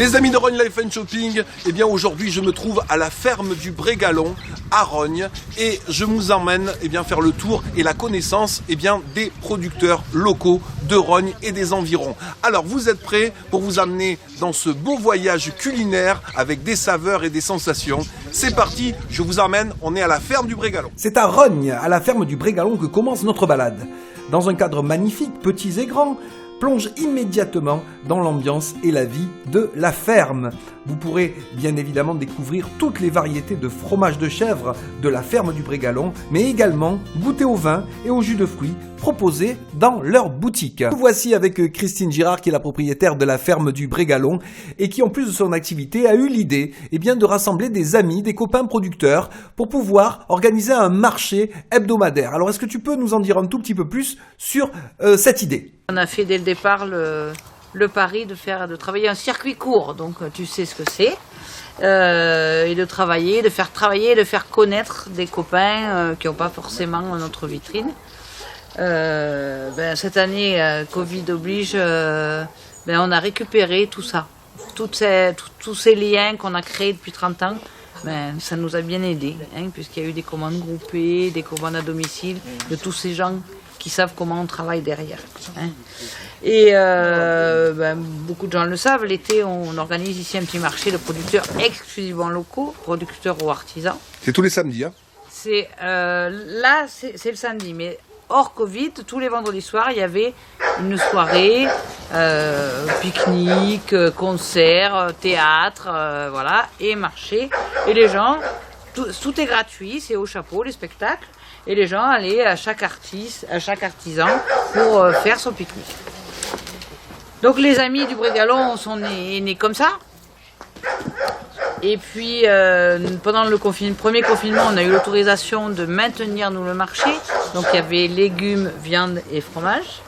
Les amis de Rognes Life and Shopping, eh bien aujourd'hui je me trouve à la ferme du Brégalon à Rognes et je vous emmène faire le tour et la connaissance des producteurs locaux de Rognes et des environs. Alors vous êtes prêts pour vous amener dans ce beau voyage culinaire avec des saveurs et des sensations? C'est parti, je vous emmène, on est à la ferme du Brégalon. C'est à Rognes, à la ferme du Brégalon, que commence notre balade. Dans un cadre magnifique, petits et grands, plonge immédiatement dans l'ambiance et la vie de la ferme. Vous pourrez bien évidemment découvrir toutes les variétés de fromages de chèvre de la ferme du Brégalon, mais également goûter au vin et au jus de fruits proposés dans leur boutique. Nous voici avec Christine Girard, qui est la propriétaire de la ferme du Brégalon et qui, en plus de son activité, a eu l'idée de rassembler des amis, des copains producteurs pour pouvoir organiser un marché hebdomadaire. Alors, est-ce que tu peux nous en dire un tout petit peu plus sur cette idée? On a fait dès le départ le pari de travailler un circuit court, donc tu sais ce que c'est, et de faire travailler, de faire connaître des copains qui n'ont pas forcément notre vitrine. Cette année, Covid oblige, on a récupéré tout ça, tous ces liens qu'on a créés depuis 30 ans. Ça nous a bien aidé, puisqu'il y a eu des commandes groupées, des commandes à domicile, de tous ces gens qui savent comment on travaille derrière. Et beaucoup de gens le savent, l'été on organise ici un petit marché de producteurs exclusivement locaux, producteurs ou artisans. C'est tous les samedis, hein? C'est le samedi, mais hors Covid, tous les vendredis soirs, il y avait une soirée, pique-nique, concert, théâtre, et marché. Et les gens, tout est gratuit, c'est au chapeau, les spectacles. Et les gens allaient à chaque artisan pour faire son pique-nique. Donc les amis du Brégalon sont nés comme ça. Et puis pendant le premier confinement, on a eu l'autorisation de maintenir le marché. Donc il y avait légumes, viande et fromage.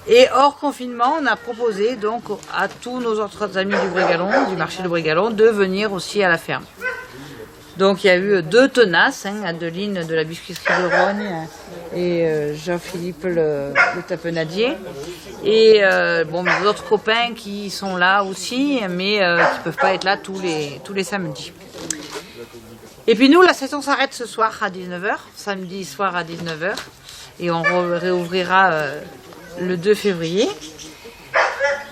Et hors confinement, on a proposé donc à tous nos autres amis du Brégalon, du marché du Brégalon, de venir aussi à la ferme. Donc il y a eu 2 tenaces, Adeline de la biscuiterie de Rognes et Jean-Philippe le tapenadier. Et d'autres copains qui sont là aussi, mais qui ne peuvent pas être là tous les samedis. Et puis nous, la session s'arrête ce soir à 19h, samedi soir à 19h. Et on réouvrira le 2 février.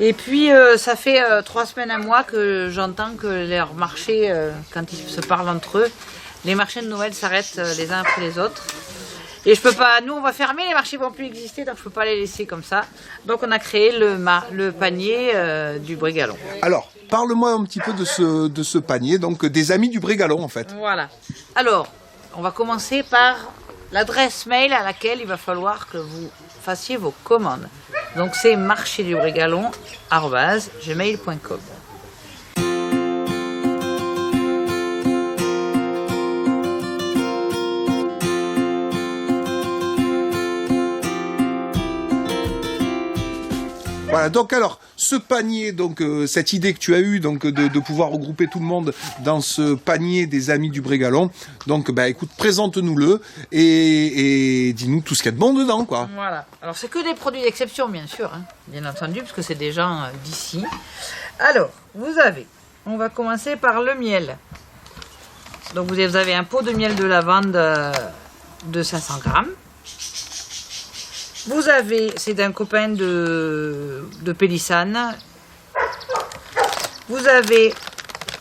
Et puis ça fait 3 semaines, un mois que j'entends que leurs marchés, quand ils se parlent entre eux, les marchés de Noël s'arrêtent les uns après les autres. Et je peux pas, nous on va fermer, les marchés vont plus exister, donc je peux pas les laisser comme ça. Donc on a créé le panier du Brégalon. Alors, parle-moi un petit peu de ce panier, donc des amis du Brégalon en fait. Voilà. Alors, on va commencer par l'adresse mail à laquelle il va falloir que vous fassiez vos commandes. Donc c'est marchédubrégalon@gmail.com. Voilà, donc alors, ce panier, cette idée que tu as eue de pouvoir regrouper tout le monde dans ce panier des amis du Brégalon, donc écoute, présente-nous-le et dis-nous tout ce qu'il y a de bon dedans, quoi. Voilà, alors c'est que des produits d'exception, bien sûr, bien entendu, parce que c'est des gens d'ici. Alors, on va commencer par le miel. Donc vous avez un pot de miel de lavande de 500 grammes. C'est d'un copain de Pélissane. Vous avez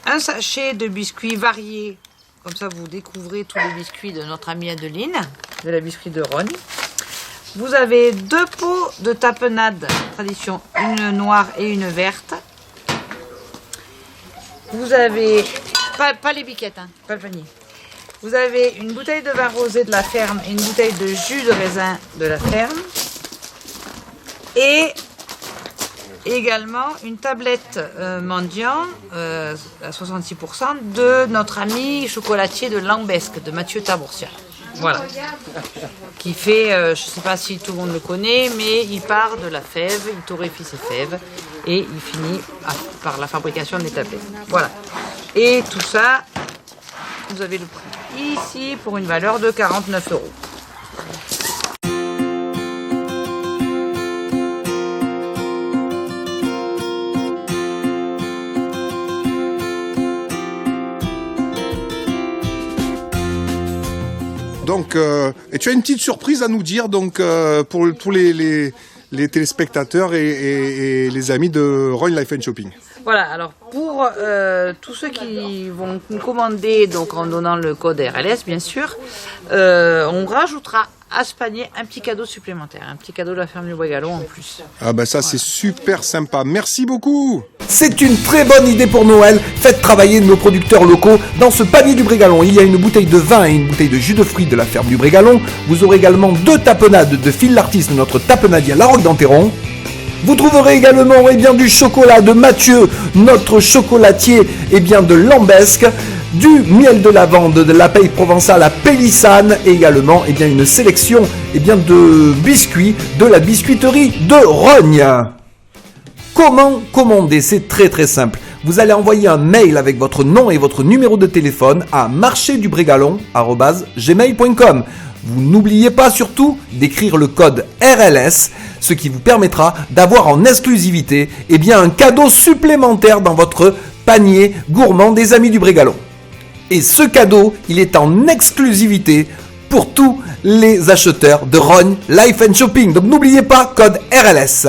un sachet de biscuits variés. Comme ça, vous découvrez tous les biscuits de notre amie Adeline, de la biscuiterie de Rognes. Vous avez 2 pots de tapenade tradition, une noire et une verte. Vous avez, pas les biquettes, pas le panier. Vous avez une bouteille de vin rosé de la ferme et une bouteille de jus de raisin de la ferme. Et également une tablette mendiant à 66% de notre ami chocolatier de Lambesque, de Mathieu Tabourcia. Voilà. Qui fait, je ne sais pas si tout le monde le connaît, mais il part de la fève, il torréfie ses fèves et il finit par la fabrication des tablettes. Voilà. Et tout ça, vous avez le prix ici pour une valeur de 49 €. Donc, et tu as une petite surprise à nous dire donc pour tous les téléspectateurs et les amis de Rogne Life & Shopping. Voilà, alors pour tous ceux qui vont commander, donc en donnant le code RLS bien sûr, on rajoutera à ce panier un petit cadeau supplémentaire, un petit cadeau de la ferme du Brégalon en plus. Ah bah ça c'est super sympa, merci beaucoup. C'est une très bonne idée pour Noël. Faites travailler nos producteurs locaux. Dans ce panier du Brégalon, il y a une bouteille de vin et une bouteille de jus de fruits de la ferme du Brégalon. Vous aurez également 2 tapenades de Phil l'artiste, notre tapenadier La Roque d'Enterron. Vous trouverez également du chocolat de Mathieu, notre chocolatier de Lambesque, du miel de lavande de la Paille provençale à Pélissane et également une sélection de biscuits de la biscuiterie de Rogne. Comment commander? C'est très très simple. Vous allez envoyer un mail avec votre nom et votre numéro de téléphone à marchédubrégalon@gmail.com. Vous n'oubliez pas surtout d'écrire le code RLS, ce qui vous permettra d'avoir en exclusivité un cadeau supplémentaire dans votre panier gourmand des Amis du Brégalon. Et ce cadeau, il est en exclusivité pour tous les acheteurs de Rogne Life & Shopping. Donc n'oubliez pas, code RLS.